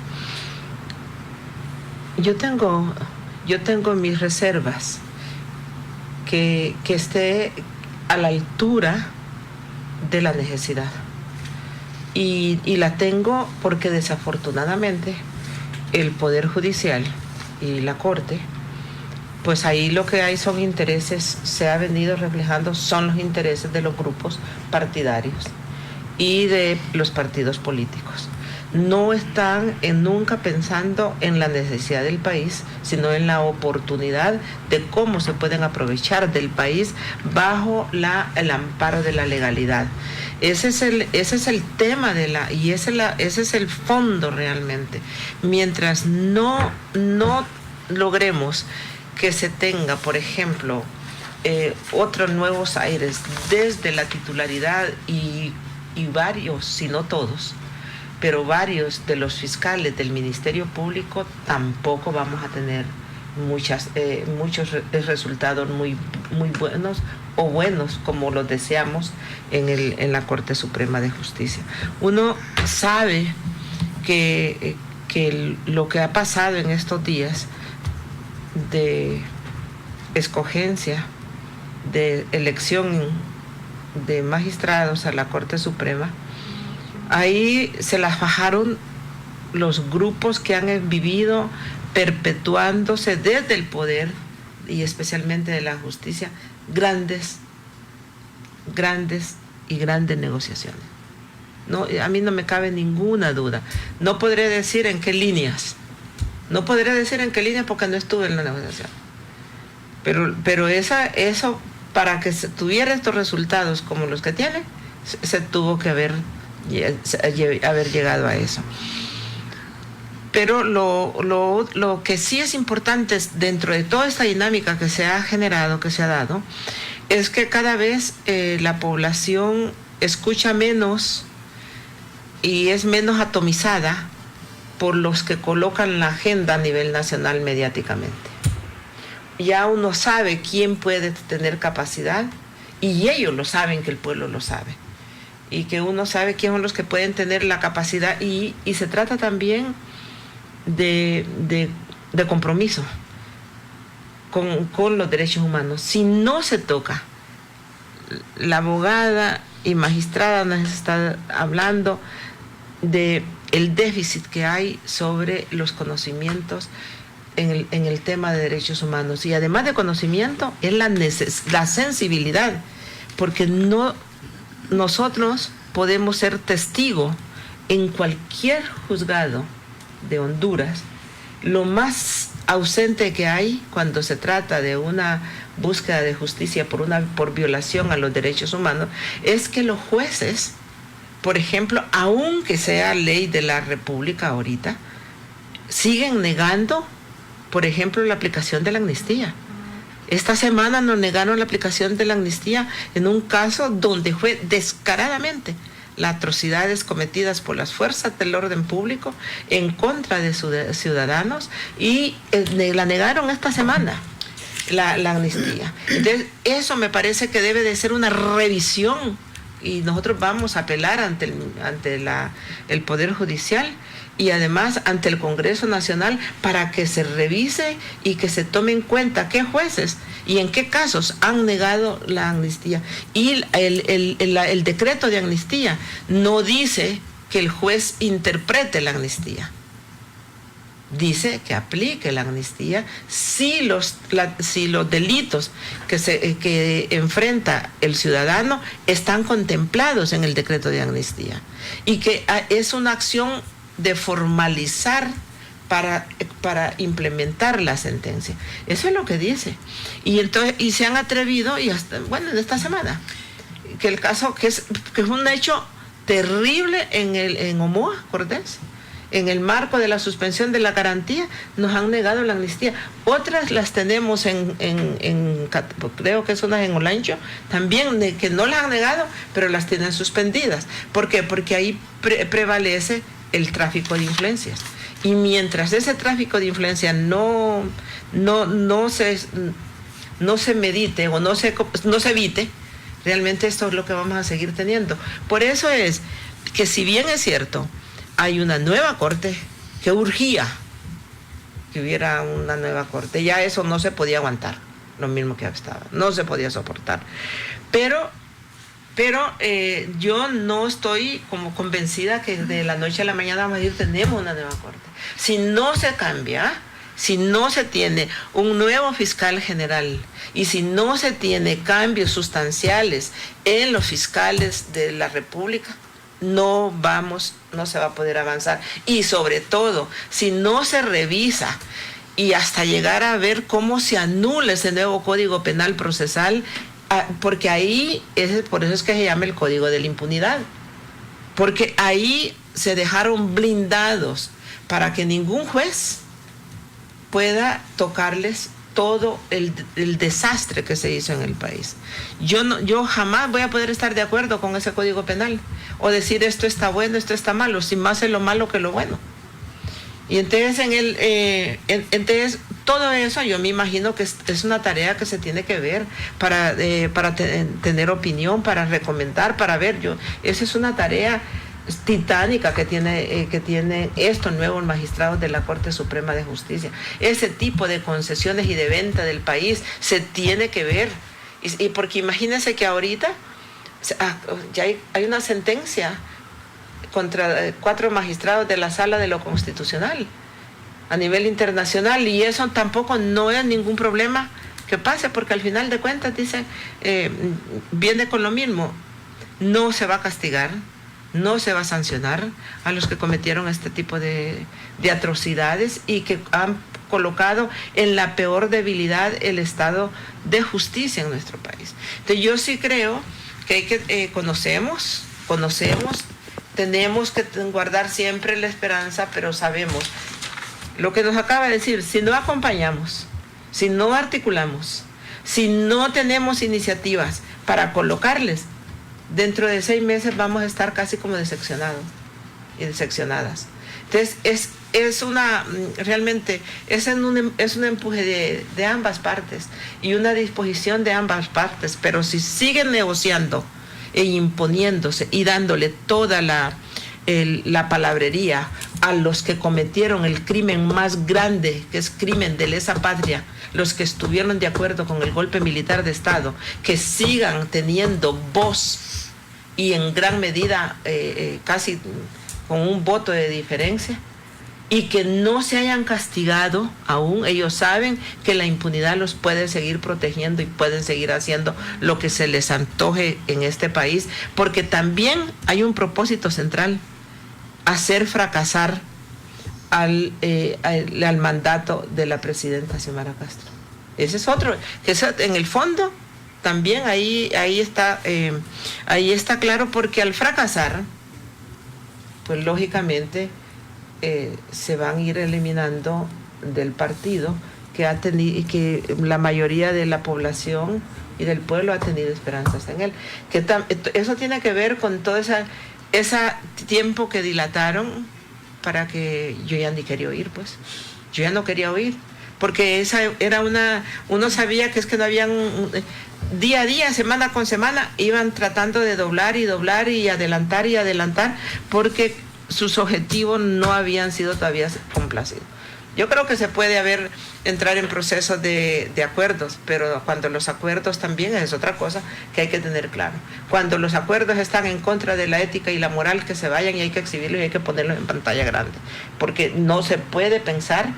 Yo tengo mis reservas, que esté a la altura de la necesidad. Y la tengo porque desafortunadamente el Poder Judicial y la Corte, pues ahí lo que hay son intereses, se ha venido reflejando, son los intereses de los grupos partidarios y de los partidos políticos. No están nunca pensando en la necesidad del país, sino en la oportunidad de cómo se pueden aprovechar del país bajo el amparo de la legalidad. Ese es el tema y ese es el fondo realmente. Mientras no logremos que se tenga, por ejemplo, otros nuevos aires desde la titularidad y varios, si no todos, pero varios de los fiscales del Ministerio Público, tampoco vamos a tener muchos resultados muy buenos o buenos como los deseamos en la Corte Suprema de Justicia. Uno sabe que lo que ha pasado en estos días de escogencia, de elección de magistrados a la Corte Suprema, ahí se las bajaron los grupos que han vivido perpetuándose desde el poder y especialmente de la justicia grandes negociaciones. No, a mí no me cabe ninguna duda. No podré decir en qué líneas. No podré decir en qué líneas porque no estuve en la negociación. Pero eso, para que se tuviera estos resultados como los que tiene, se tuvo que haber llegado a eso. Pero lo que sí es importante dentro de toda esta dinámica que se ha generado, que se ha dado, es que cada vez la población escucha menos y es menos atomizada por los que colocan la agenda a nivel nacional mediáticamente. Ya uno sabe quién puede tener capacidad y ellos lo saben, que el pueblo lo sabe. Y que uno sabe quiénes son los que pueden tener la capacidad y se trata también de compromiso con los derechos humanos. Si no se toca, la abogada y magistrada nos está hablando de el déficit que hay sobre los conocimientos en el tema de derechos humanos, y además de conocimiento es la sensibilidad, porque nosotros podemos ser testigo en cualquier juzgado de Honduras. Lo más ausente que hay cuando se trata de una búsqueda de justicia por violación a los derechos humanos es que los jueces, por ejemplo, aunque sea ley de la República ahorita, siguen negando, por ejemplo, la aplicación de la amnistía. Esta semana nos negaron la aplicación de la amnistía en un caso donde fue descaradamente las atrocidades cometidas por las fuerzas del orden público en contra de ciudadanos, y la negaron esta semana, la amnistía. Entonces, eso me parece que debe de ser una revisión, y nosotros vamos a apelar ante el Poder Judicial y además ante el Congreso Nacional para que se revise y que se tome en cuenta qué jueces y en qué casos han negado la amnistía. Y el decreto de amnistía no dice que el juez interprete la amnistía. Dice que aplique la amnistía si los delitos que enfrenta el ciudadano están contemplados en el decreto de amnistía, y que es una acción de formalizar para implementar la sentencia. Eso es lo que dice. Y se han atrevido, y hasta, bueno, en esta semana, que el caso, que es un hecho terrible en Omoa, Cortés, en el marco de la suspensión de la garantía, nos han negado la amnistía. Otras las tenemos creo que es una en Olancho, también que no las han negado, pero las tienen suspendidas. ¿Por qué? Porque ahí prevalece el tráfico de influencias. Y mientras ese tráfico de influencias no se medite o no se evite, realmente esto es lo que vamos a seguir teniendo. Por eso es que, si bien es cierto, hay una nueva corte que urgía que hubiera una nueva corte, ya eso no se podía aguantar, lo mismo que estaba, no se podía soportar. Pero yo no estoy como convencida que de la noche a la mañana vamos a decir tenemos una nueva corte. Si no se cambia, si no se tiene un nuevo fiscal general y si no se tiene cambios sustanciales en los fiscales de la República, no se va a poder avanzar. Y sobre todo, si no se revisa y hasta llegar a ver cómo se anula ese nuevo Código Penal Procesal, porque ahí, por eso es que se llama el Código de la Impunidad, porque ahí se dejaron blindados para que ningún juez pueda tocarles todo el desastre que se hizo en el país. Yo jamás voy a poder estar de acuerdo con ese código penal o decir esto está bueno, esto está malo, si más es lo malo que lo bueno. Y entonces entonces todo eso yo me imagino que es una tarea que se tiene que ver para tener opinión, para recomendar, para ver. Esa es una tarea titánica que tienen estos nuevos magistrados de la Corte Suprema de Justicia. Ese tipo de concesiones y de venta del país se tiene que ver. Y porque imagínense que ahorita ya hay una sentencia contra 4 magistrados de la Sala de lo Constitucional a nivel internacional, y eso tampoco no es ningún problema que pase, porque al final de cuentas dicen, viene con lo mismo, no se va a castigar, no se va a sancionar a los que cometieron este tipo de atrocidades y que han colocado en la peor debilidad el estado de justicia en nuestro país. Entonces yo sí creo que hay que conocemos, tenemos que guardar siempre la esperanza, pero sabemos lo que nos acaba de decir: si no acompañamos, si no articulamos, si no tenemos iniciativas para colocarles, dentro de 6 meses vamos a estar casi como decepcionados y decepcionadas. Entonces realmente es un empuje de ambas partes y una disposición de ambas partes, pero si siguen negociando e imponiéndose y dándole toda la palabrería a los que cometieron el crimen más grande, que es crimen de lesa patria, los que estuvieron de acuerdo con el golpe militar de Estado, que sigan teniendo voz y en gran medida casi con un voto de diferencia, y que no se hayan castigado aún. Ellos saben que la impunidad los puede seguir protegiendo y pueden seguir haciendo lo que se les antoje en este país, porque también hay un propósito central: hacer fracasar al mandato de la presidenta Xiomara Castro. Ese es otro, que en el fondo también ahí está claro, porque al fracasar, pues lógicamente se van a ir eliminando del partido que ha tenido, que la mayoría de la población y del pueblo ha tenido esperanzas en él. Eso tiene que ver con todo ese tiempo que dilataron para que yo ya ni quería oír, pues. Yo ya no quería oír, porque esa era uno sabía que es que no habían, día a día, semana con semana, iban tratando de doblar y adelantar, porque sus objetivos no habían sido todavía complacidos. Yo creo que se puede entrar en procesos de acuerdos, pero cuando los acuerdos también es otra cosa que hay que tener claro. Cuando los acuerdos están en contra de la ética y la moral, que se vayan, y hay que exhibirlos y hay que ponerlos en pantalla grande, porque no se puede pensar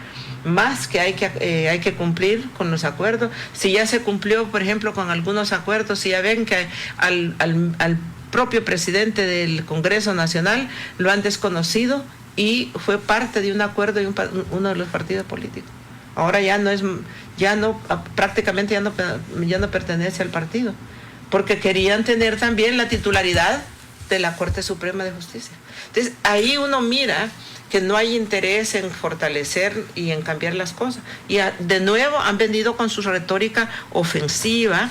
más que hay que cumplir con los acuerdos. Si ya se cumplió, por ejemplo, con algunos acuerdos, si ya ven que al propio presidente del Congreso Nacional lo han desconocido y fue parte de un acuerdo de uno de los partidos políticos. Ahora prácticamente ya no pertenece al partido, porque querían tener también la titularidad de la Corte Suprema de Justicia. Entonces ahí uno mira que no hay interés en fortalecer y en cambiar las cosas. Y de nuevo han venido con su retórica ofensiva,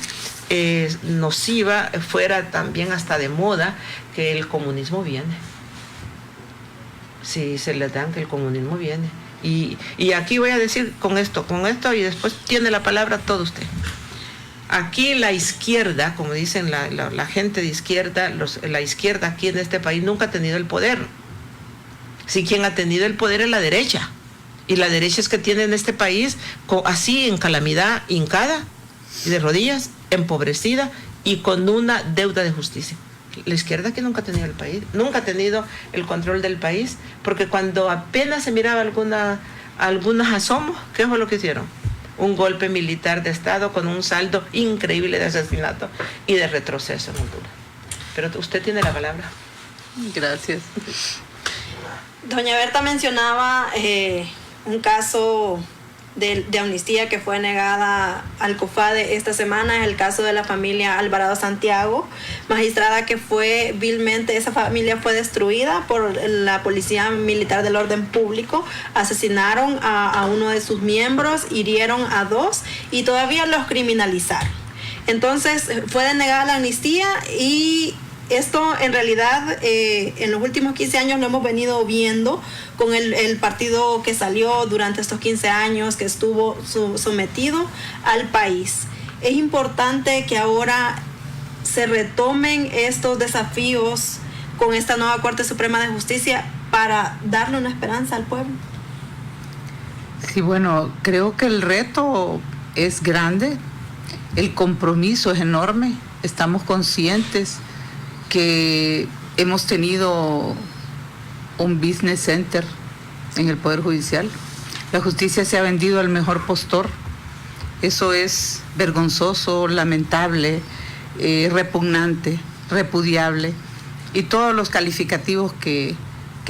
nociva, fuera también hasta de moda, que el comunismo viene. Sí, se les dan que el comunismo viene. Y aquí voy a decir con esto, y después tiene la palabra todo usted. Aquí la izquierda, como dicen la gente de izquierda, la izquierda aquí en este país nunca ha tenido el poder. Sí, quien ha tenido el poder es la derecha. Y la derecha es que tiene en este país así en calamidad, hincada y de rodillas, empobrecida y con una deuda de justicia. La izquierda que nunca ha tenido el país, nunca ha tenido el control del país, porque cuando apenas se miraba algunos asomos, ¿qué fue lo que hicieron? Un golpe militar de Estado con un saldo increíble de asesinato y de retroceso en Honduras. Pero usted tiene la palabra. Gracias. Doña Berta mencionaba un caso de amnistía que fue negada al COFADE esta semana es el caso de la familia Alvarado Santiago, magistrada que fue vilmente, esa familia fue destruida por la Policía Militar del Orden Público, asesinaron a uno de sus miembros, hirieron a 2 y todavía los criminalizaron. Entonces fue denegada la amnistía y esto en realidad en los últimos 15 años lo hemos venido viendo con el partido que salió durante estos 15 años, que estuvo sometido al país. Es importante que ahora se retomen estos desafíos con esta nueva Corte Suprema de Justicia para darle una esperanza al pueblo. Sí, bueno, creo que el reto es grande, el compromiso es enorme, estamos conscientes que hemos tenido un business center en el Poder Judicial. La justicia se ha vendido al mejor postor. Eso es vergonzoso, lamentable, repugnante, repudiable y todos los calificativos que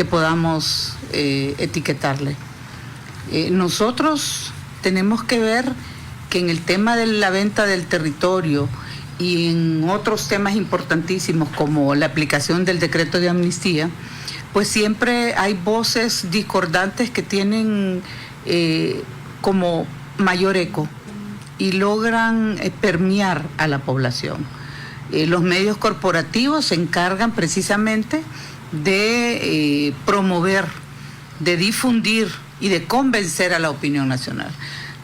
podamos etiquetarle. Nosotros tenemos que ver que en el tema de la venta del territorio y en otros temas importantísimos como la aplicación del decreto de amnistía, pues siempre hay voces discordantes que tienen como mayor eco y logran permear a la población. Los medios corporativos se encargan precisamente de promover, de difundir y de convencer a la opinión nacional.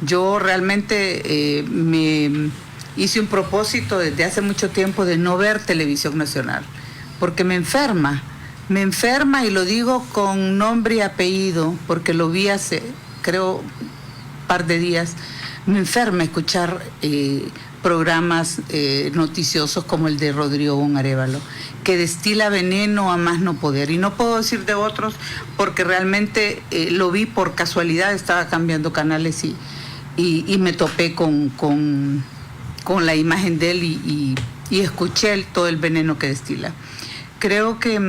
Yo realmente me hice un propósito desde hace mucho tiempo de no ver televisión nacional, porque me enferma y lo digo con nombre y apellido, porque lo vi hace, creo, un par de días. Me enferma escuchar programas noticiosos como el de Rodrigo Bon Arévalo, que destila veneno a más no poder. Y no puedo decir de otros porque realmente lo vi por casualidad, estaba cambiando canales y me topé con la imagen de él y escuché todo el veneno que destila. Creo que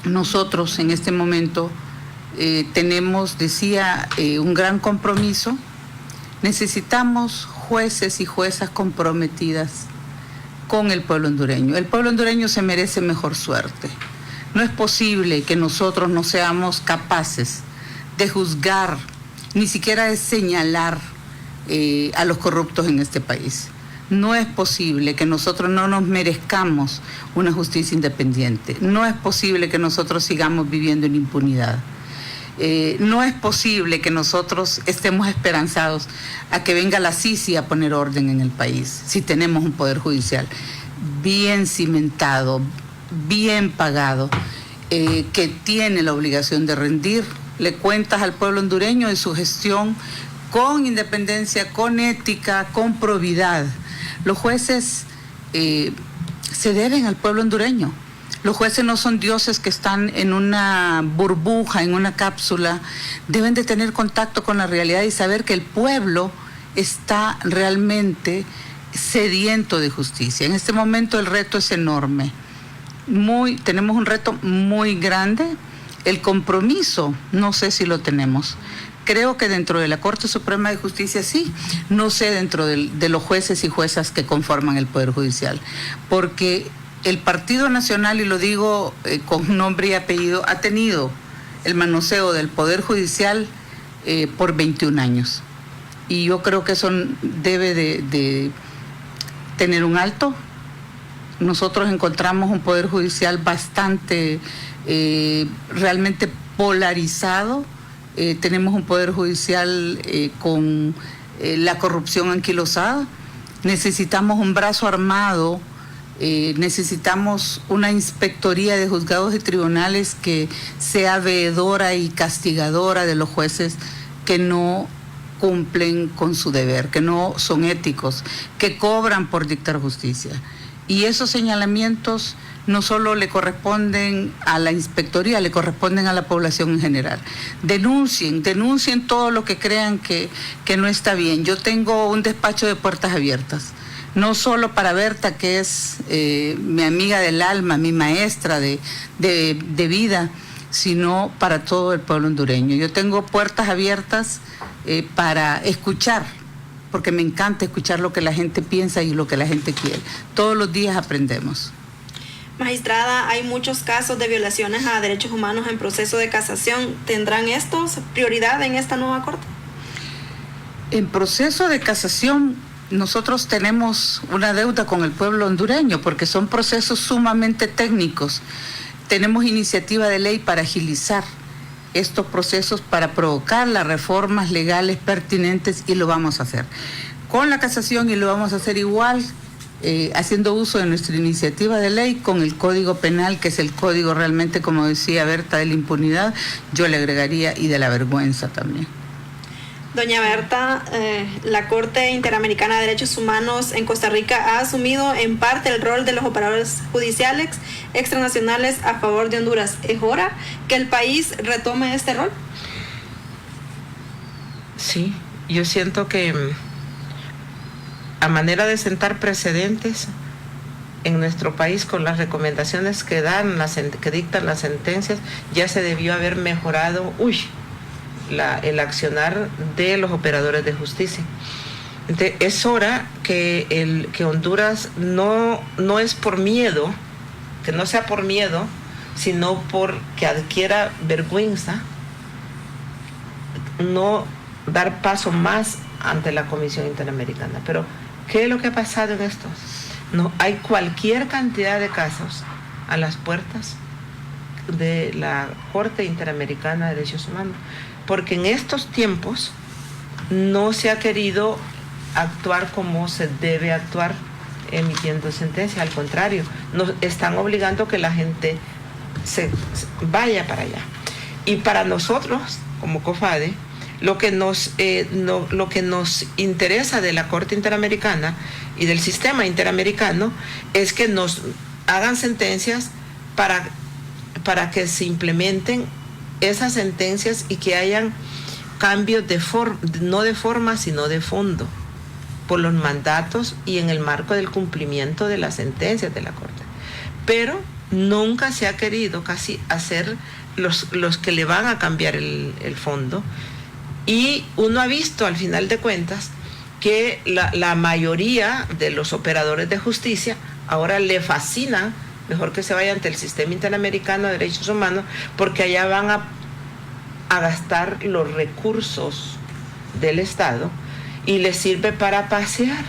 nosotros en este momento tenemos, decía, un gran compromiso. Necesitamos jueces y juezas comprometidas con el pueblo hondureño. El pueblo hondureño se merece mejor suerte. No es posible que nosotros no seamos capaces de juzgar, ni siquiera de señalar a los corruptos en este país. No es posible que nosotros no nos merezcamos una justicia independiente. No es posible que nosotros sigamos viviendo en impunidad. No es posible que nosotros estemos esperanzados a que venga la Sisi a poner orden en el país, si tenemos un poder judicial bien cimentado, bien pagado, que tiene la obligación de rendirle cuentas al pueblo hondureño de su gestión con independencia, con ética, con probidad. Los jueces se deben al pueblo hondureño. Los jueces no son dioses que están en una burbuja, en una cápsula. Deben de tener contacto con la realidad y saber que el pueblo está realmente sediento de justicia. En este momento el reto es enorme. Tenemos un reto muy grande. El compromiso, no sé si lo tenemos. Creo que dentro de la Corte Suprema de Justicia sí, no sé dentro de los jueces y juezas que conforman el Poder Judicial, porque el Partido Nacional, y lo digo con nombre y apellido, ha tenido el manoseo del Poder Judicial por 21 años. Y yo creo que eso debe de tener un alto. Nosotros encontramos un Poder Judicial bastante, realmente polarizado. Tenemos un Poder Judicial con la corrupción anquilosada. Necesitamos un brazo armado. Necesitamos una inspectoría de juzgados y tribunales que sea veedora y castigadora de los jueces que no cumplen con su deber, que no son éticos, que cobran por dictar justicia. Y esos señalamientos no solo le corresponden a la inspectoría, le corresponden a la población en general. Denuncien todo lo que crean que no está bien. Yo tengo un despacho de puertas abiertas. No solo para Berta, que es mi amiga del alma, mi maestra de vida, sino para todo el pueblo hondureño. Yo tengo puertas abiertas para escuchar, porque me encanta escuchar lo que la gente piensa y lo que la gente quiere. Todos los días aprendemos. Magistrada, hay muchos casos de violaciones a derechos humanos en proceso de casación. ¿Tendrán estos prioridad en esta nueva corte? En proceso de casación, nosotros tenemos una deuda con el pueblo hondureño porque son procesos sumamente técnicos. Tenemos iniciativa de ley para agilizar estos procesos, para provocar las reformas legales pertinentes, y lo vamos a hacer con la casación, y lo vamos a hacer igual, haciendo uso de nuestra iniciativa de ley con el Código Penal, que es el código realmente, como decía Berta, de la impunidad. Yo le agregaría y de la vergüenza también. Doña Berta, la Corte Interamericana de Derechos Humanos en Costa Rica ha asumido en parte el rol de los operadores judiciales extranacionales a favor de Honduras. ¿Es hora que el país retome este rol? Sí, yo siento que a manera de sentar precedentes en nuestro país con las recomendaciones que dictan las sentencias, ya se debió haber mejorado el accionar de los operadores de justicia. Entonces, es hora que Honduras no es por miedo, que no sea por miedo, sino porque adquiera vergüenza, no dar paso más ante la Comisión Interamericana. Pero, ¿qué es lo que ha pasado en estos? No, hay cualquier cantidad de casos a las puertas de la Corte Interamericana de Derechos Humanos, porque en estos tiempos no se ha querido actuar como se debe actuar emitiendo sentencias. Al contrario, nos están obligando a que la gente se vaya para allá. Y para nosotros, como COFADE, lo que nos interesa de la Corte Interamericana y del sistema interamericano es que nos hagan sentencias para que se implementen esas sentencias y que hayan cambios no de forma, sino de fondo, por los mandatos y en el marco del cumplimiento de las sentencias de la Corte. Pero nunca se ha querido casi hacer los que le van a cambiar el fondo, y uno ha visto al final de cuentas que la mayoría de los operadores de justicia ahora le fascinan, mejor que se vaya ante el Sistema Interamericano de Derechos Humanos, porque allá van a gastar los recursos del Estado y les sirve para pasear.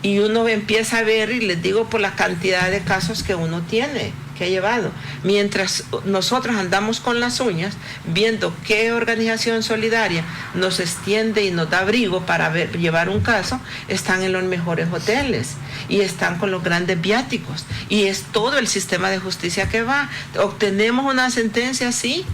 Y uno empieza a ver, y les digo por la cantidad de casos que uno tiene, que ha llevado. Mientras nosotros andamos con las uñas viendo qué organización solidaria nos extiende y nos da abrigo para llevar un caso, están en los mejores hoteles y están con los grandes viáticos, y es todo el sistema de justicia que va. Obtenemos una sentencia así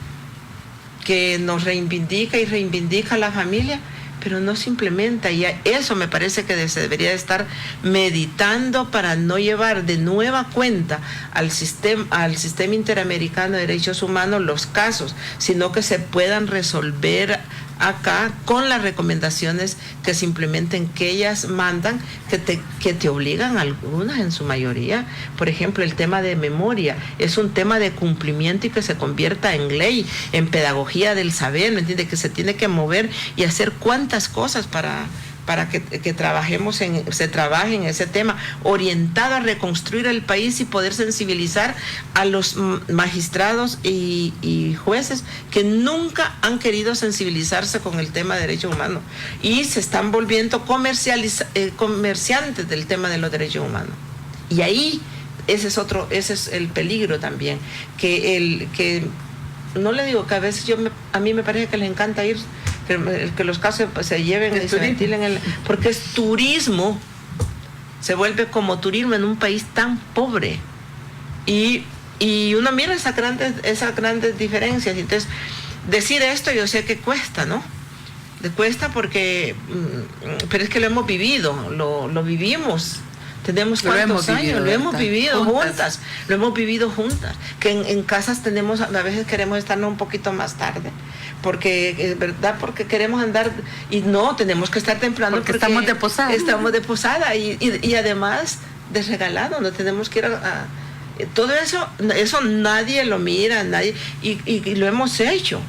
que nos reivindica y reivindica a la familia, pero no se implementa, y eso me parece que se debería estar meditando para no llevar de nueva cuenta al sistema interamericano de derechos humanos los casos, sino que se puedan resolver acá con las recomendaciones que se implementen, que ellas mandan, que te obligan, algunas en su mayoría. Por ejemplo, el tema de memoria es un tema de cumplimiento y que se convierta en ley, en pedagogía del saber, ¿me entiende? Que se tiene que mover y hacer cuantas cosas para que se trabaje en ese tema, orientado a reconstruir el país y poder sensibilizar a los magistrados y jueces que nunca han querido sensibilizarse con el tema de derechos humanos y se están volviendo comerciantes del tema de los derechos humanos. Y ahí ese es el peligro también, que no le digo que a veces a mí me parece que les encanta ir, que los casos se lleven y se ventilen, porque es turismo, se vuelve como turismo en un país tan pobre, y uno mira esas grandes diferencias. Entonces, decir esto yo sé que cuesta, ¿no? Cuesta porque, pero es que lo hemos vivido, lo vivimos. Tenemos cuántos años, lo hemos vivido juntas, que en casas a veces queremos estarnos un poquito más tarde, porque queremos andar, y no, tenemos que estar temprano porque estamos de posada y además de regalado, no tenemos que ir Todo eso nadie lo mira, nadie, y lo hemos hecho.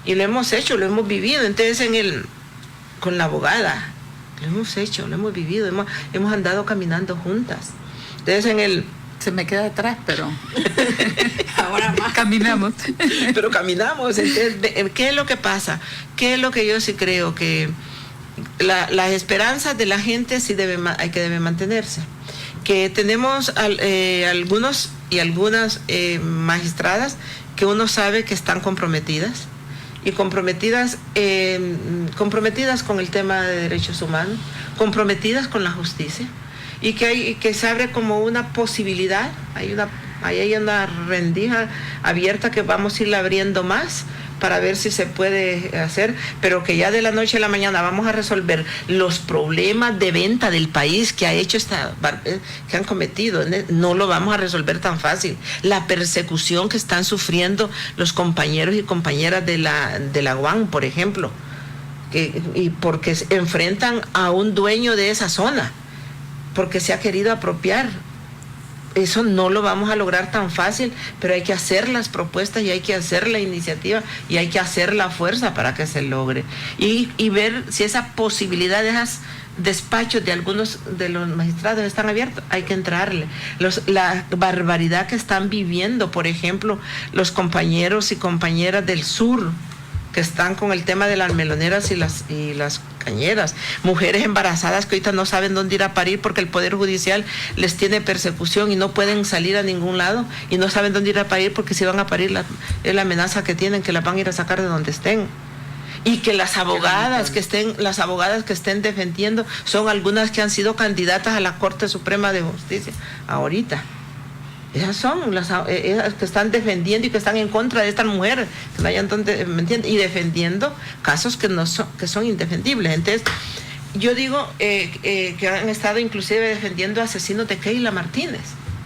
Y lo hemos vivido. Entonces con la abogada, lo hemos hecho, lo hemos vivido, hemos andado caminando juntas. Entonces se me queda atrás, pero ahora más. Caminamos. Pero caminamos. Entonces, ¿qué es lo que pasa? ¿Qué es lo que yo sí creo? Que las esperanzas de la gente sí debe mantenerse. Que tenemos algunos y algunas magistradas que uno sabe que están comprometidas y comprometidas con el tema de derechos humanos, comprometidas con la justicia, y que se abre como una posibilidad, ahí hay una rendija abierta que vamos a ir abriendo más para ver si se puede hacer, pero que ya de la noche a la mañana vamos a resolver los problemas de venta del país que que han cometido, no lo vamos a resolver tan fácil. La persecución que están sufriendo los compañeros y compañeras de la UAN, por ejemplo, y porque se enfrentan a un dueño de esa zona, porque se ha querido apropiar. Eso no lo vamos a lograr tan fácil, pero hay que hacer las propuestas y hay que hacer la iniciativa y hay que hacer la fuerza para que se logre. Y ver si esa posibilidad de esos despachos de algunos de los magistrados están abiertos, hay que entrarle. La barbaridad que están viviendo, por ejemplo, los compañeros y compañeras del sur, que están con el tema de las meloneras y las cañeras, mujeres embarazadas que ahorita no saben dónde ir a parir porque el Poder Judicial les tiene persecución y no pueden salir a ningún lado y no saben dónde ir a parir porque si van a parir es la amenaza que tienen, que las van a ir a sacar de donde estén. Y que las abogadas que estén defendiendo son algunas que han sido candidatas a la Corte Suprema de Justicia ahorita. Esas son las que están defendiendo y que están en contra de estas mujeres, que vayan donde, ¿me entiendes? Y defendiendo casos que son indefendibles. Entonces, yo digo que han estado inclusive defendiendo asesinos de Keila Martínez.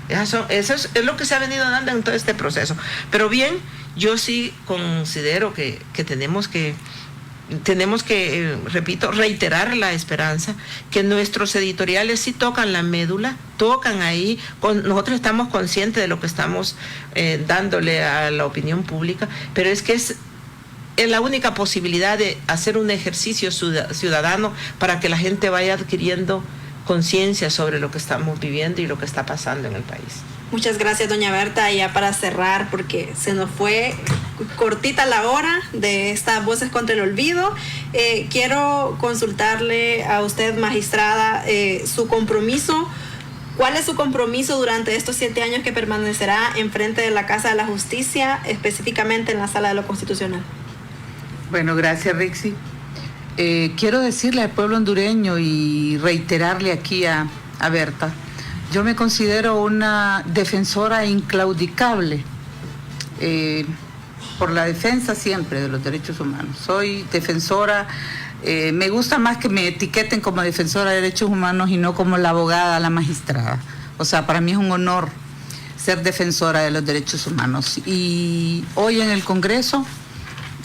Eso es lo que se ha venido dando en todo este proceso. Pero bien, yo sí considero que tenemos que, repito, reiterar la esperanza, que nuestros editoriales sí tocan la médula, tocan ahí, nosotros estamos conscientes de lo que estamos dándole a la opinión pública, pero es que es la única posibilidad de hacer un ejercicio ciudadano para que la gente vaya adquiriendo conciencia sobre lo que estamos viviendo y lo que está pasando en el país. Muchas gracias, doña Berta. Ya para cerrar, porque se nos fue cortita la hora de estas Voces contra el Olvido, quiero consultarle a usted, magistrada, su compromiso. ¿Cuál es su compromiso durante estos 7 años que permanecerá enfrente de la Casa de la Justicia, específicamente en la Sala de lo Constitucional? Bueno, gracias, Rixi. Quiero decirle al pueblo hondureño y reiterarle aquí a Berta, yo me considero una defensora inclaudicable por la defensa siempre de los derechos humanos. Soy defensora, me gusta más que me etiqueten como defensora de derechos humanos y no como la abogada, la magistrada. O sea, para mí es un honor ser defensora de los derechos humanos. Y hoy en el Congreso,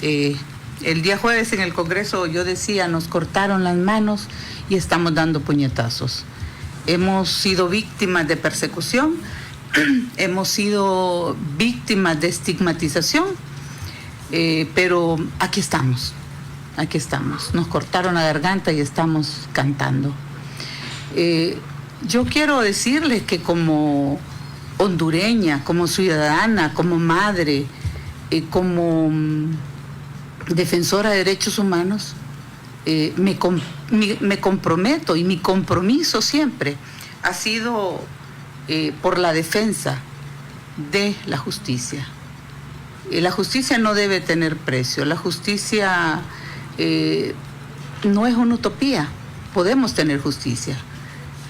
el día jueves en el Congreso, yo decía, nos cortaron las manos y estamos dando puñetazos. Hemos sido víctimas de persecución, hemos sido víctimas de estigmatización, pero aquí estamos. Nos cortaron la garganta y estamos cantando. Yo quiero decirles que como hondureña, como ciudadana, como madre, como defensora de derechos humanos, me comprometo, y mi compromiso siempre ha sido por la defensa de la justicia. La justicia no debe tener precio, la justicia no es una utopía, podemos tener justicia.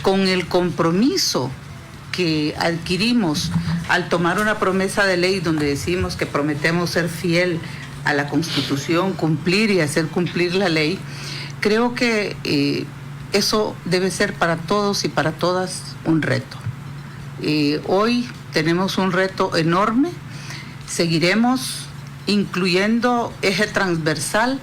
Con el compromiso que adquirimos al tomar una promesa de ley donde decimos que prometemos ser fiel a la Constitución, cumplir y hacer cumplir la ley, creo que eso debe ser para todos y para todas un reto. Hoy tenemos un reto enorme, seguiremos incluyendo eje transversal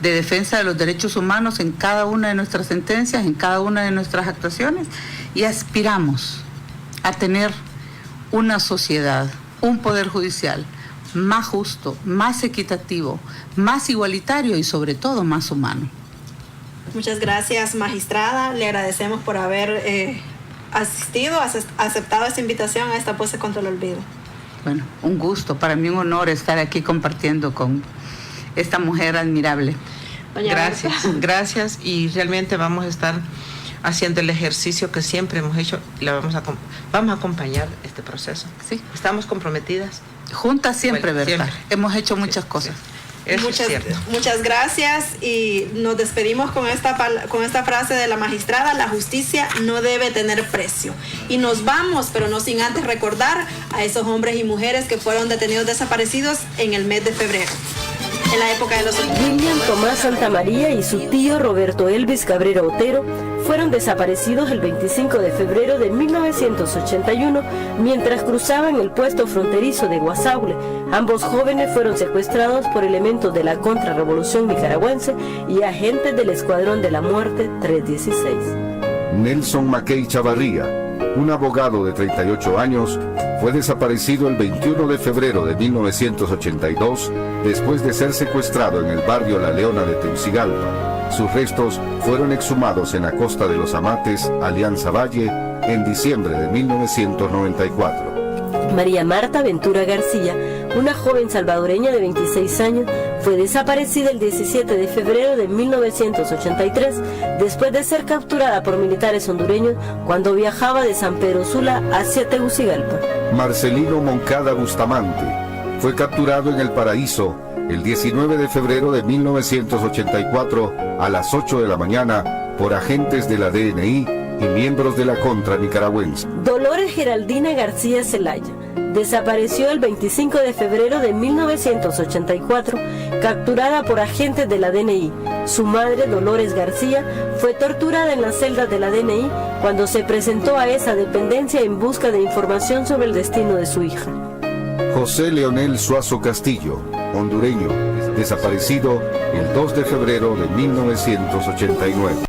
de defensa de los derechos humanos en cada una de nuestras sentencias, en cada una de nuestras actuaciones, y aspiramos a tener una sociedad, un poder judicial más justo, más equitativo, más igualitario y sobre todo más humano. Muchas gracias, magistrada. Le agradecemos por haber aceptado esta invitación a esta pose contra el olvido. Bueno, un gusto, para mí un honor estar aquí compartiendo con esta mujer admirable. Gracias y realmente vamos a estar haciendo el ejercicio que siempre hemos hecho y vamos a acompañar este proceso. Sí. Estamos comprometidas. Juntas siempre, ¿verdad? Siempre. Hemos hecho muchas cosas. Sí. Muchas gracias y nos despedimos con esta frase de la magistrada: la justicia no debe tener precio. Y nos vamos, pero no sin antes recordar a esos hombres y mujeres que fueron detenidos desaparecidos en el mes de febrero, en la época de los William Tomás Santamaría y su tío Roberto Elvis Cabrera Otero fueron desaparecidos el 25 de febrero de 1981 mientras cruzaban el puesto fronterizo de Guasaule. Ambos jóvenes fueron secuestrados por elementos de la contrarrevolución nicaragüense y agentes del Escuadrón de la Muerte 316. Nelson Mackey Chavarría, un abogado de 38 años, fue desaparecido el 21 de febrero de 1982 después de ser secuestrado en el barrio La Leona de Tegucigalpa. Sus restos fueron exhumados en la costa de los Amates, Alianza Valle, en diciembre de 1994. María Marta Ventura García, una joven salvadoreña de 26 años, fue desaparecida el 17 de febrero de 1983 después de ser capturada por militares hondureños cuando viajaba de San Pedro Sula hacia Tegucigalpa. Marcelino Moncada Bustamante fue capturado en El Paraíso el 19 de febrero de 1984 a las 8 de la mañana por agentes de la DNI y miembros de la Contra nicaragüense. Dolores Geraldina García Zelaya desapareció el 25 de febrero de 1984, capturada por agentes de la DNI. Su madre, Dolores García, fue torturada en las celdas de la DNI cuando se presentó a esa dependencia en busca de información sobre el destino de su hija. José Leonel Suazo Castillo, hondureño, desaparecido el 2 de febrero de 1989.